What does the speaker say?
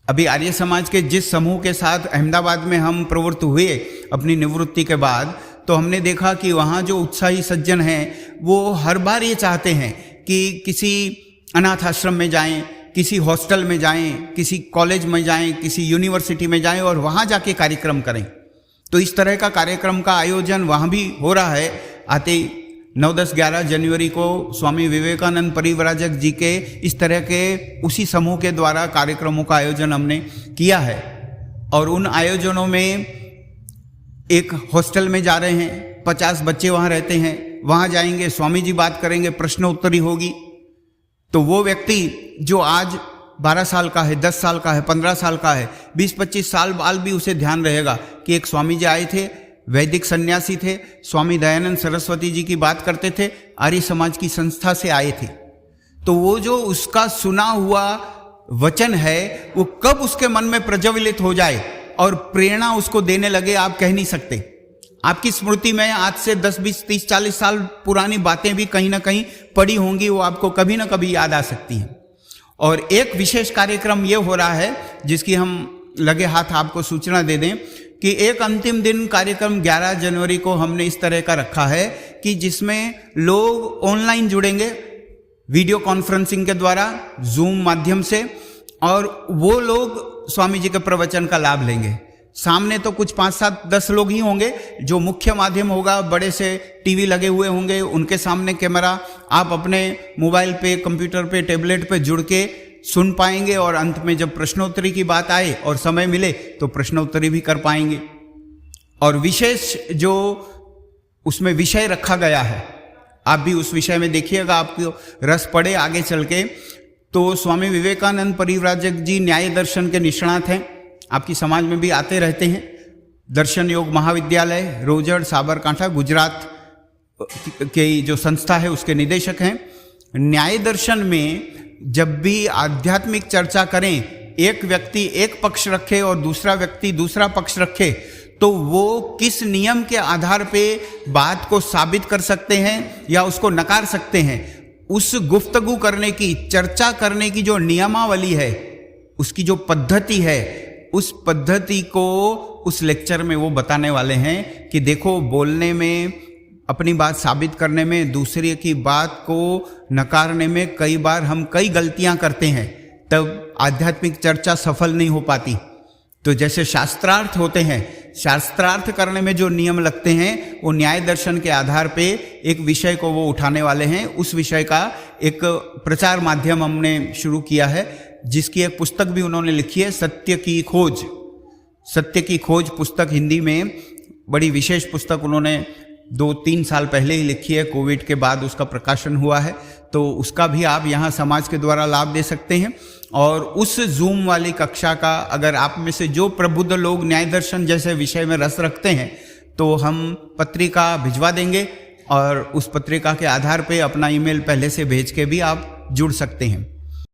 अभी आर्य समाज के जिस समूह के साथ अहमदाबाद में हम प्रवृत्त हुए अपनी निवृत्ति के बाद, तो हमने देखा कि वहाँ जो उत्साही सज्जन हैं वो हर बार ये चाहते हैं कि किसी अनाथ आश्रम में जाएं, किसी हॉस्टल में जाएं, किसी कॉलेज में जाएं, किसी यूनिवर्सिटी में जाएं और वहाँ जाके कार्यक्रम करें। तो इस तरह का कार्यक्रम का आयोजन वहाँ भी हो रहा है। आते 9, 10, 11 जनवरी को स्वामी विवेकानंद परिव्राजक जी के इस तरह के उसी समूह के द्वारा कार्यक्रमों का आयोजन हमने किया है। और उन आयोजनों में एक हॉस्टल में जा रहे हैं, 50 बच्चे वहाँ रहते हैं, वहाँ जाएंगे, स्वामी जी बात करेंगे, प्रश्नोत्तरी होगी। तो वो व्यक्ति जो आज 12 साल का है, 10 साल का है, 15 साल का है, 20-25 साल बाद भी उसे ध्यान रहेगा कि एक स्वामी जी आए थे, वैदिक सन्यासी थे, स्वामी दयानंद सरस्वती जी की बात करते थे, आर्य समाज की संस्था से आए थे। तो वो जो उसका सुना हुआ वचन है वो कब उसके मन में प्रज्वलित हो जाए और प्रेरणा उसको देने लगे, आप कह नहीं सकते। आपकी स्मृति में आज से 10, 20, 30, 40 साल पुरानी बातें भी कहीं ना कहीं पड़ी होंगी, वो आपको कभी ना कभी याद आ सकती हैं। और एक विशेष कार्यक्रम ये हो रहा है जिसकी हम लगे हाथ आपको सूचना दे दें कि एक अंतिम दिन कार्यक्रम 11 जनवरी को हमने इस तरह का रखा है कि जिसमें लोग ऑनलाइन जुड़ेंगे वीडियो कॉन्फ्रेंसिंग के द्वारा, जूम माध्यम से, और वो लोग स्वामी जी के प्रवचन का लाभ लेंगे। सामने तो कुछ 5, 7, 10 लोग ही होंगे। जो मुख्य माध्यम होगा, बड़े से टीवी लगे हुए होंगे, उनके सामने कैमरा, आप अपने मोबाइल पे, कंप्यूटर पे, टैबलेट पे जुड़ के सुन पाएंगे और अंत में जब प्रश्नोत्तरी की बात आए और समय मिले तो प्रश्नोत्तरी भी कर पाएंगे। और विशेष जो उसमें विषय रखा गया है, आप भी उस विषय में देखिएगा, आपको रस पड़े आगे चल के। तो स्वामी विवेकानंद परिव्राजक जी न्याय दर्शन के निष्णात हैं, आपकी समाज में भी आते रहते हैं। दर्शन योग महाविद्यालय, रोजड़, साबरकांठा, गुजरात के जो संस्था है उसके निदेशक हैं। न्याय दर्शन में जब भी आध्यात्मिक चर्चा करें, एक व्यक्ति एक पक्ष रखे और दूसरा व्यक्ति दूसरा पक्ष रखे, तो वो किस नियम के आधार पे बात को साबित कर सकते हैं या उसको नकार सकते हैं, उस गुफ्तगू करने की, चर्चा करने की जो नियमावली है, उसकी जो पद्धति है, उस पद्धति को उस लेक्चर में वो बताने वाले हैं कि देखो, बोलने में, अपनी बात साबित करने में, दूसरे की बात को नकारने में कई बार हम कई गलतियां करते हैं, तब आध्यात्मिक चर्चा सफल नहीं हो पाती। तो जैसे शास्त्रार्थ होते हैं, शास्त्रार्थ करने में जो नियम लगते हैं वो न्याय दर्शन के आधार पे एक विषय को वो उठाने वाले हैं। उस विषय का एक प्रचार माध्यम हमने शुरू किया है, जिसकी एक पुस्तक भी उन्होंने लिखी है, सत्य की खोज। सत्य की खोज पुस्तक हिंदी में बड़ी विशेष पुस्तक उन्होंने 2-3 साल पहले ही लिखी है, कोविड के बाद उसका प्रकाशन हुआ है। तो उसका भी आप यहाँ समाज के द्वारा लाभ दे सकते हैं। और उस जूम वाली कक्षा का अगर आप में से जो प्रबुद्ध लोग न्याय दर्शन जैसे विषय में रस रखते हैं, तो हम पत्रिका भिजवा देंगे और उस पत्रिका के आधार पे अपना ईमेल पहले से भेज के भी आप जुड़ सकते हैं।